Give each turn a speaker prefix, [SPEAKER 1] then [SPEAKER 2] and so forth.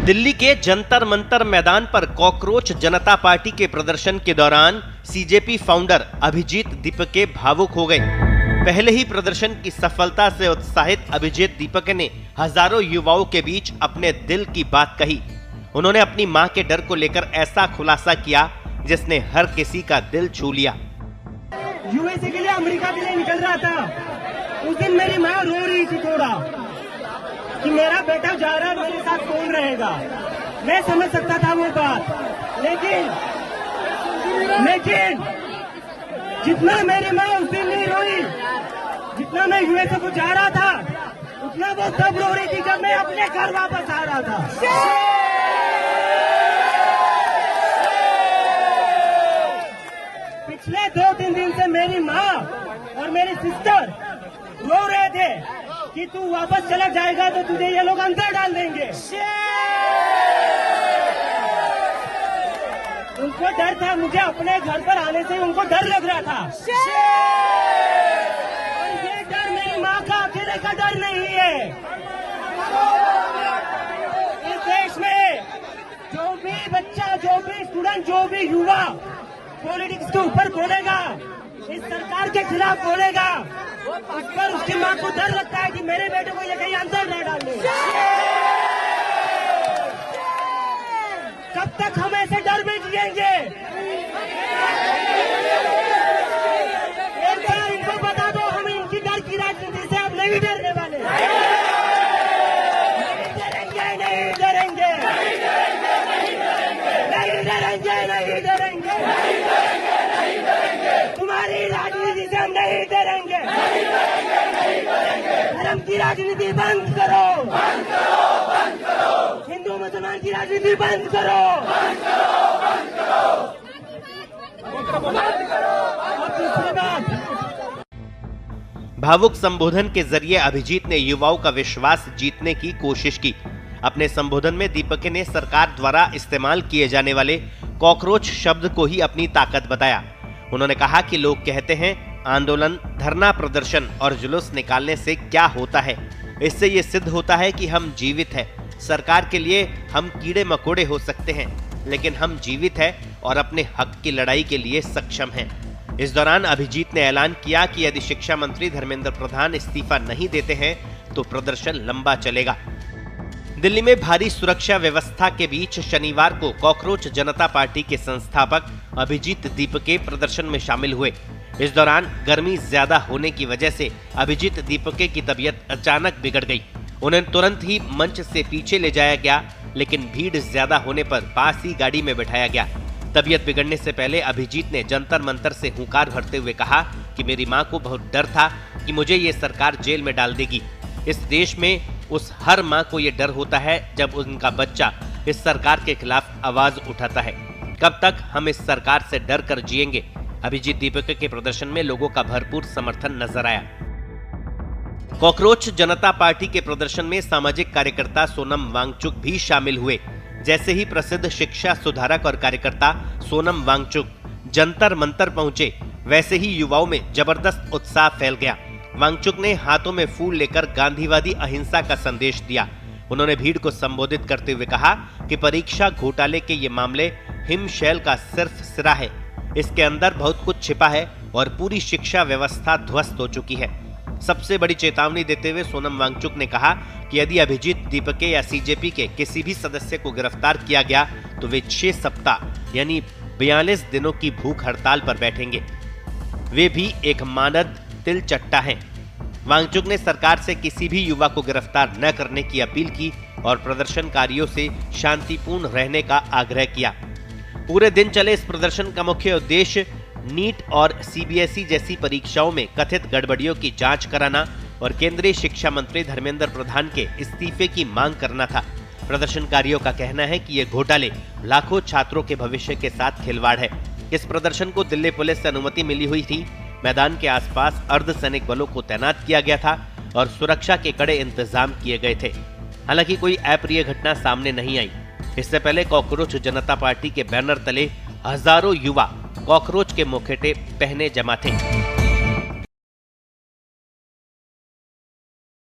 [SPEAKER 1] दिल्ली के जंतर मंतर मैदान पर कॉकरोच जनता पार्टी के प्रदर्शन के दौरान सीजेपी फाउंडर अभिजीत दीपके भावुक हो गए। पहले ही प्रदर्शन की सफलता से उत्साहित अभिजीत दीपके ने हजारों युवाओं के बीच अपने दिल की बात कही। उन्होंने अपनी मां के डर को लेकर ऐसा खुलासा किया जिसने हर किसी का दिल छू लिया।
[SPEAKER 2] यूएसए के लिए, अमेरिका के लिए निकल रहा था। उस दिन मेरी माँ रो रही थी थोड़ा कि मेरा बेटा जा रहा है, मेरे साथ कौन रहेगा। मैं समझ सकता था वो बात, लेकिन जितना मेरी माँ उस दिन नहीं रोई, जितना मैं यूएसए को जा रहा था, उतना वो तब रो रही थी जब मैं अपने घर वापस आ रहा था। पिछले 2-3 दिन से मेरी माँ और मेरी सिस्टर रो रहे थे कि तू वापस चला जाएगा तो तुझे ये लोग अंदर डाल देंगे। उनको डर था, मुझे अपने घर पर आने से उनको डर लग रहा था। और ये डर मेरी माँ का अकेले का डर नहीं है। इस देश में जो भी बच्चा, जो भी स्टूडेंट, जो भी युवा पॉलिटिक्स के ऊपर बोलेगा, इस सरकार के खिलाफ बोलेगा, उस पर उसकी माँ को डर लगता है कि मेरे बेटे को ये कहीं अंदर न डाल दे। कब तक हम ऐसे डर में जिएंगे? एक बार इनको बता दो, हम इनकी डर की राजनीति से अब नहीं डरने वाले। नहीं डरेंगे, नहीं डरेंगे। तुम्हारी राजनीति से हम नहीं डरेंगे। धर्म की राजनीति बंद करो, हिंदू मुसलमान की राजनीति बंद करो। और दूसरी बात,
[SPEAKER 1] भावुक संबोधन के जरिए अभिजीत ने युवाओं का विश्वास जीतने की कोशिश की। अपने संबोधन में दीपके ने सरकार द्वारा इस्तेमाल किए जाने वाले कॉकरोच शब्द को ही अपनी ताकत बताया। उन्होंने कहा कि लोग कहते हैं आंदोलन, धरना प्रदर्शन और जुलूस निकालने से क्या होता है। इससे ये सिद्ध होता है कि हम जीवित हैं। सरकार के लिए हम कीड़े मकोड़े हो सकते हैं, लेकिन हम जीवित हैं और अपने हक की लड़ाई के लिए सक्षम हैं। इस दौरान अभिजीत ने ऐलान किया कि यदि शिक्षा मंत्री धर्मेंद्र प्रधान इस्तीफा नहीं देते हैं तो प्रदर्शन लंबा चलेगा। दिल्ली में भारी सुरक्षा व्यवस्था के बीच शनिवार को कॉकरोच जनता पार्टी के संस्थापक अभिजीत दीपके प्रदर्शन में शामिल हुए। इस दौरान गर्मी ज्यादा होने की वजह से अभिजीत दीपके की तबीयत अचानक बिगड़ गई। उन्हें तुरंत ही मंच से पीछे ले जाया गया, लेकिन भीड़ ज्यादा होने पर पास ही गाड़ी में बैठाया गया। तबीयत बिगड़ने से पहले अभिजीत ने जंतर मंतर से हुंकार भरते हुए कहा कि मेरी मां को बहुत डर था कि मुझे ये सरकार जेल में डाल देगी। इस देश में उस हर मां को ये डर होता है जब उनका बच्चा इस सरकार के खिलाफ आवाज उठाता है। कब तक हम इस सरकार से डर कर जिएंगे? अभिजीत दीपके के प्रदर्शन में लोगों का भरपूर समर्थन नजर आया। कॉकरोच जनता पार्टी के प्रदर्शन में सामाजिक कार्यकर्ता सोनम वांगचुक भी शामिल हुए। जैसे ही प्रसिद्ध शिक्षा सुधारक और कार्यकर्ता सोनम वांगचुक जंतर मंतर पहुंचे, वैसे ही युवाओं में जबरदस्त उत्साह फैल गया। वांगचुक ने हाथों में फूल लेकर गांधीवादी अहिंसा का संदेश दिया। उन्होंने भीड़ को संबोधित करते हुए कहा कि परीक्षा घोटाले के ये मामले हिमशैल का सिर्फ सिरा है। इसके अंदर बहुत कुछ छिपा है और पूरी शिक्षा व्यवस्था ध्वस्त हो चुकी है। सबसे बड़ी चेतावनी देते हुए सोनम वांगचुक ने कहा कि यदि अभिजीत दीपके या सीजेपी के किसी भी सदस्य को गिरफ्तार किया गया तो वे 6 सप्ताह यानी 42 दिनों की भूख हड़ताल पर बैठेंगे। वे भी एक मानद तिलचट्टा हैं। वांगचुक ने सरकार से किसी भी युवा को गिरफ्तार न करने की अपील की और प्रदर्शनकारियों से शांतिपूर्ण रहने का आग्रह किया। पूरे दिन चले इस प्रदर्शन का मुख्य उद्देश्य नीट और सीबीएसई जैसी परीक्षाओं में कथित गड़बड़ियों की जांच कराना और केंद्रीय शिक्षा मंत्री धर्मेंद्र प्रधान के इस्तीफे की मांग करना था। प्रदर्शनकारियों का कहना है कि ये घोटाले लाखों छात्रों के भविष्य के साथ खिलवाड़ है। इस प्रदर्शन को दिल्ली पुलिस से अनुमति मिली हुई थी। मैदान के आसपास अर्धसैनिक बलों को तैनात किया गया था और सुरक्षा के कड़े इंतजाम किए गए थे। हालांकि कोई अप्रिय घटना सामने नहीं आई। इससे पहले कॉकरोच जनता पार्टी के बैनर तले हजारों युवा कॉकरोच के मुखौटे पहने जमा थे।